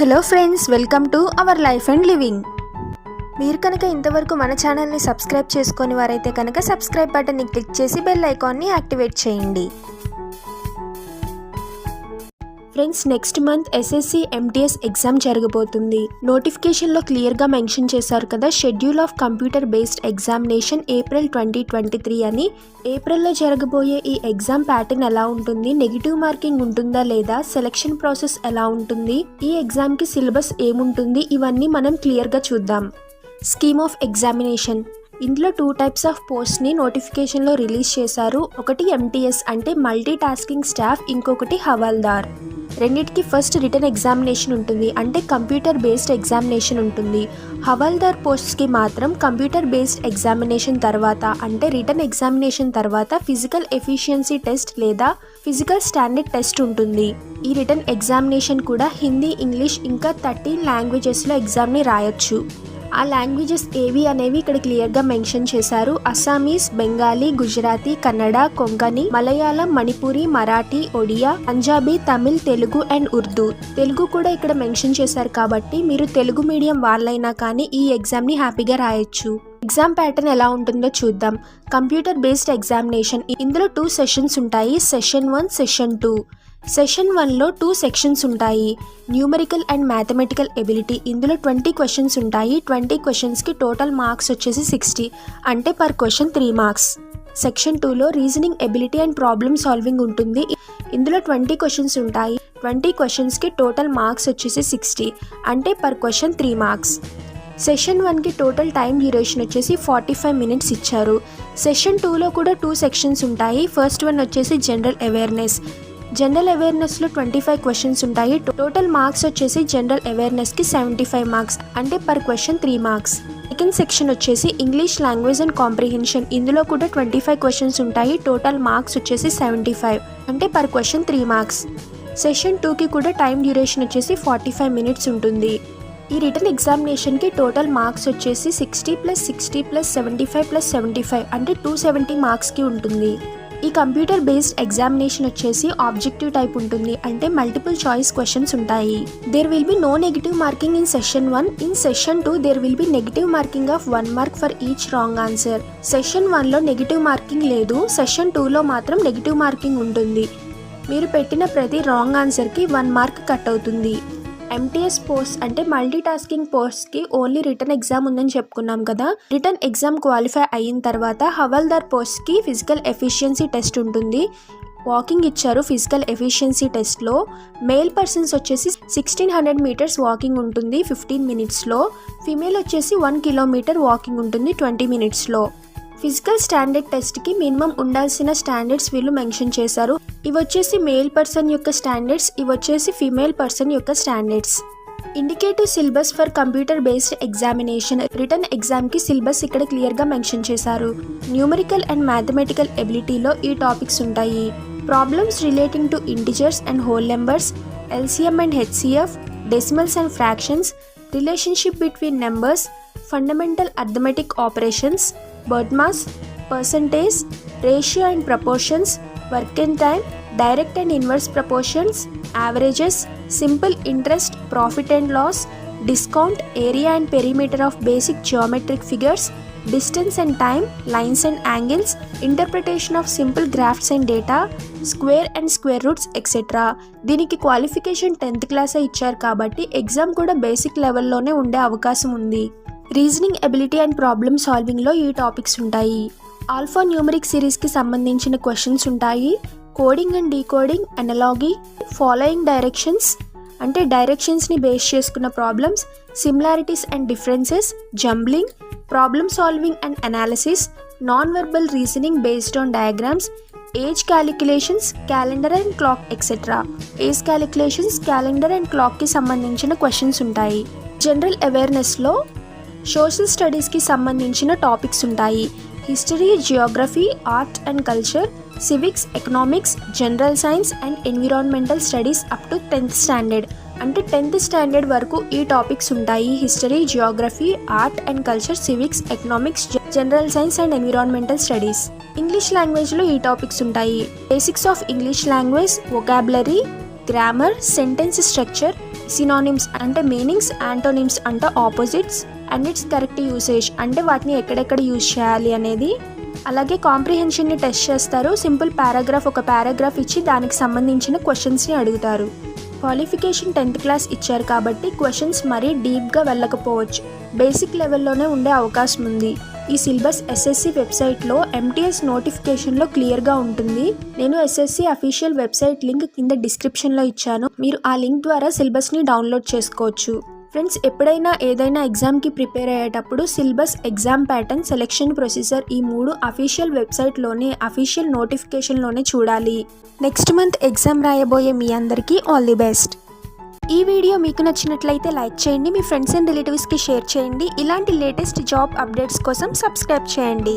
Hello friends, welcome to our life and living. మీరు కనుక ఇంతవరకు మన ఛానల్ని సబ్స్క్రైబ్ చేసుకొని వారైతే కనుక సబ్స్క్రైబ్ బటన్ని క్లిక్ చేసి బెల్ ఐకాన్ని యాక్టివేట్ చేయండి. Friends, next month SSC MTS exam జరగబోతుంది. నోటిఫికేషన్లో క్లియర్గా మెన్షన్ చేశారు కదా, schedule of computer based examination April 2023 అని. ఏప్రిల్లో జరగబోయే ఈ ఎగ్జామ్ ప్యాటర్న్ ఎలా ఉంటుంది, నెగిటివ్ మార్కింగ్ ఉంటుందా లేదా, సెలక్షన్ ప్రాసెస్ ఎలా ఉంటుంది, ఈ ఎగ్జామ్కి సిలబస్ ఏముంటుంది, ఇవన్నీ మనం క్లియర్గా చూద్దాం. Scheme of examination. ఇందులో 2 టైప్స్ ఆఫ్ పోస్ట్ని నోటిఫికేషన్లో రిలీజ్ చేశారు. ఒకటి ఎంటీఎస్ అంటే మల్టీ టాస్కింగ్ స్టాఫ్, ఇంకొకటి హవాల్దార్. రెండిటికి ఫస్ట్ రిటర్న్ ఎగ్జామినేషన్ ఉంటుంది, అంటే కంప్యూటర్ బేస్డ్ ఎగ్జామినేషన్ ఉంటుంది. హవాల్దార్ పోస్ట్స్కి మాత్రం కంప్యూటర్ బేస్డ్ ఎగ్జామినేషన్ తర్వాత, అంటే రిటర్న్ ఎగ్జామినేషన్ తర్వాత ఫిజికల్ ఎఫిషియన్సీ టెస్ట్ లేదా ఫిజికల్ స్టాండర్డ్ టెస్ట్ ఉంటుంది. ఈ రిటర్న్ ఎగ్జామినేషన్ కూడా హిందీ, ఇంగ్లీష్ ఇంకా 13 లాంగ్వేజెస్లో ఎగ్జామ్ని రాయొచ్చు. ఆ లాంగ్వేజెస్ ఏవి అనేవి ఇక్కడ క్లియర్గా మెన్షన్ చేశారు. అస్సామీస్, బెంగాలీ, గుజరాతీ, కన్నడ, కొంకణి, మలయాళం, మణిపూరి, మరాఠీ, ఒడియా, పంజాబీ, తమిళ్, తెలుగు అండ్ ఉర్దూ. తెలుగు కూడా ఇక్కడ మెన్షన్ చేశారు కాబట్టి మీరు తెలుగు మీడియం వాళ్ళైనా కానీ ఈ ఎగ్జామ్ని హ్యాపీగా రాయొచ్చు. ఎగ్జామ్ ప్యాటర్న్ ఎలా ఉంటుందో చూద్దాం. Computer based examination. ఇందులో 2 సెషన్స్ ఉంటాయి, సెషన్ 1, సెషన్ 2. సెషన్ 1లో 2 సెక్షన్స్ ఉంటాయి. Numerical and mathematical ability. ఇందులో 20 క్వశ్చన్స్ ఉంటాయి. 20 క్వశ్చన్స్కి టోటల్ మార్క్స్ వచ్చేసి 60, అంటే పర్ క్వశ్చన్ 3 మార్క్స్. సెక్షన్ 2లో reasoning ability and problem solving ఉంటుంది. ఇందులో 20 క్వశ్చన్స్ ఉంటాయి. 20 క్వశ్చన్స్కి టోటల్ మార్క్స్ వచ్చేసి 60, అంటే పర్ క్వశ్చన్ 3 మార్క్స్. సెషన్ 1కి టోటల్ టైం డ్యూరేషన్ వచ్చేసి 45 మినిట్స్ ఇచ్చారు. సెషన్ 2లో కూడా 2 సెక్షన్స్ ఉంటాయి. ఫస్ట్ వన్ వచ్చేసి జనరల్ అవేర్నెస్. జనరల్ అవేర్నెస్లో 25 క్వశ్చన్స్ ఉంటాయి. టోటల్ మార్క్స్ వచ్చేసి జనరల్ అవేర్నెస్కి 75 మార్క్స్, అంటే per question 3 marks. Second section వచ్చేసి ఇంగ్లీష్ లాంగ్వేజ్ అండ్ కాంప్రిహెన్షన్. ఇందులో కూడా 25 క్వశ్చన్స్ ఉంటాయి. టోటల్ మార్క్స్ వచ్చేసి 75, అంటే పర్ క్వశ్చన్ 3 మార్క్స్. సెషన్ 2కి కూడా టైం డ్యూరేషన్ వచ్చేసి 45 మినిట్స్ ఉంటుంది. ఈ రిటర్న్ ఎగ్జామినేషన్కి టోటల్ మార్క్స్ వచ్చేసి 60 + 60 + 75 + 75, అంటే 270 మార్క్స్కి ఉంటుంది. ఈ కంప్యూటర్ బేస్డ్ ఎగ్జామినేషన్ వచ్చేసి ఆబ్జెక్టివ్ టైప్ ఉంటుంది, అంటే మల్టిపుల్ చాయిస్ క్వశ్చన్స్ ఉంటాయి. There will be no negative marking in session 1. In session 2 there will be negative marking of 1 mark for each wrong answer. Session 1లో నెగిటివ్ మార్కింగ్ లేదు, session 2లో మాత్రం negative marking ఉంటుంది. మీరు పెట్టిన ప్రతి రాంగ్ ఆన్సర్కి 1 మార్క్ కట్ అవుతుంది. ఎంటీఎస్ పోస్ట్ అంటే మల్టీ టాస్కింగ్ పోస్ట్కి ఓన్లీ రిటర్న్ ఎగ్జామ్ ఉందని చెప్పుకున్నాం కదా. రిటర్న్ ఎగ్జామ్ క్వాలిఫై అయిన తర్వాత హవాల్దార్ పోస్ట్కి ఫిజికల్ ఎఫిషియన్సీ టెస్ట్ ఉంటుంది. వాకింగ్ ఇచ్చారు. ఫిజికల్ ఎఫిషియన్సీ టెస్ట్లో మేల్ పర్సన్స్ వచ్చేసి 1600 మీటర్స్ వాకింగ్ ఉంటుంది 15 మినిట్స్లో. ఫీమేల్ వచ్చేసి 1 కిలోమీటర్ వాకింగ్ ఉంటుంది 20 మినిట్స్లో. ఫిజికల్ స్టాండర్డ్ టెస్ట్కి మినిమం ఉండాల్సిన స్టాండర్డ్స్ వీళ్ళు మెన్షన్ చేశారు. ఇవి వచ్చేసి మేల్ పర్సన్ యొక్క స్టాండర్డ్స్, ఇవి వచ్చేసి ఫీమేల్ పర్సన్ యొక్క standards. Indicative syllabus for computer based examination. Return ఎగ్జామ్కి సిలబస్ ఇక్కడ క్లియర్గా మెన్షన్ చేశారు. న్యూమరికల్ అండ్ మ్యాథమెటికల్ ఎబిలిటీలో ఈ టాపిక్స్ ఉంటాయి. Problems relating to integers and whole numbers, LCM and HCF, decimals and fractions, relationship between numbers, fundamental arithmetic operations, birth mass, percentage, ratio and proportions, work and time, direct and inverse proportions, averages, simple interest, profit and loss, discount, area and perimeter of basic geometric figures, distance and time, lines and angles, interpretation of simple graphs and data, square and square roots etcetera. దీనికి qualification 10th క్లాసే ఇచ్చారు కాబట్టి exam కూడా basic లెవెల్లోనే ఉండే అవకాశం ఉంది. Reasoning ability and problem సాల్వింగ్లో ఈ టాపిక్స్ ఉంటాయి. ఆల్ఫా న్యూమరిక్ సిరీస్కి సంబంధించిన క్వశ్చన్స్ ఉంటాయి. Coding and decoding, analogy, following directions అంటే డైరెక్షన్స్ని బేస్ చేసుకున్న problems, similarities and differences, jumbling, problem solving and analysis, non verbal reasoning based on diagrams, age calculations, calendar and clock etcetera. Age calculations, calendar and క్లాక్కి సంబంధించిన questions ఉంటాయి. General అవేర్నెస్లో social స్టడీస్కి సంబంధించిన topics ఉంటాయి. History, Geography, art and culture, civics, economics, general science and environmental studies up to 10th standard, అంటే 10th standard వరకు ఈ topics ఉంటాయి. History, Geography, art and culture, civics, economics, general science and environmental studies. English లాంగ్వేజ్లో ఈ topics ఉంటాయి. Basics of English language, vocabulary, grammar, sentence structure, synonyms అంటే meanings, antonyms అంటే opposites, and it's correct usage అంటే వాటిని ఎక్కడెక్కడ use చేయాలి అనేది. అలాగే కాంప్రిహెన్షన్ని టెస్ట్ చేస్తారు. సింపుల్ పారాగ్రాఫ్ ఒక పారాగ్రాఫ్ ఇచ్చి దానికి సంబంధించిన క్వశ్చన్స్ని అడుగుతారు. క్వాలిఫికేషన్ 10th క్లాస్ ఇచ్చారు కాబట్టి క్వశ్చన్స్ మరీ డీప్గా వెళ్ళకపోవచ్చు, బేసిక్ లెవెల్లోనే ఉండే అవకాశం ఉంది. ఈ సిలబస్ ఎస్ఎస్సి వెబ్సైట్లో ఎంటీఎస్ నోటిఫికేషన్లో క్లియర్గా ఉంటుంది. నేను ఎస్ఎస్సి అఫీషియల్ వెబ్సైట్ లింక్ కింద డిస్క్రిప్షన్లో ఇచ్చాను. మీరు ఆ లింక్ ద్వారా సిలబస్ని డౌన్లోడ్ చేసుకోవచ్చు. ఫ్రెండ్స్, ఎప్పుడైనా ఏదైనా ఎగ్జామ్కి ప్రిపేర్ అయ్యేటప్పుడు syllabus, exam pattern, selection procedure ఈ 3 అఫీషియల్ వెబ్సైట్లోనే అఫీషియల్ నోటిఫికేషన్లోనే చూడాలి. నెక్స్ట్ మంత్ ఎగ్జామ్ రాయబోయే మీ అందరికీ ఆల్ ది బెస్ట్. ఈ వీడియో మీకు నచ్చినట్లయితే లైక్ చేయండి, మీ ఫ్రెండ్స్ అండ్ రిలేటివ్స్కి షేర్ చేయండి. ఇలాంటి లేటెస్ట్ జాబ్ అప్డేట్స్ కోసం సబ్స్క్రైబ్ చేయండి.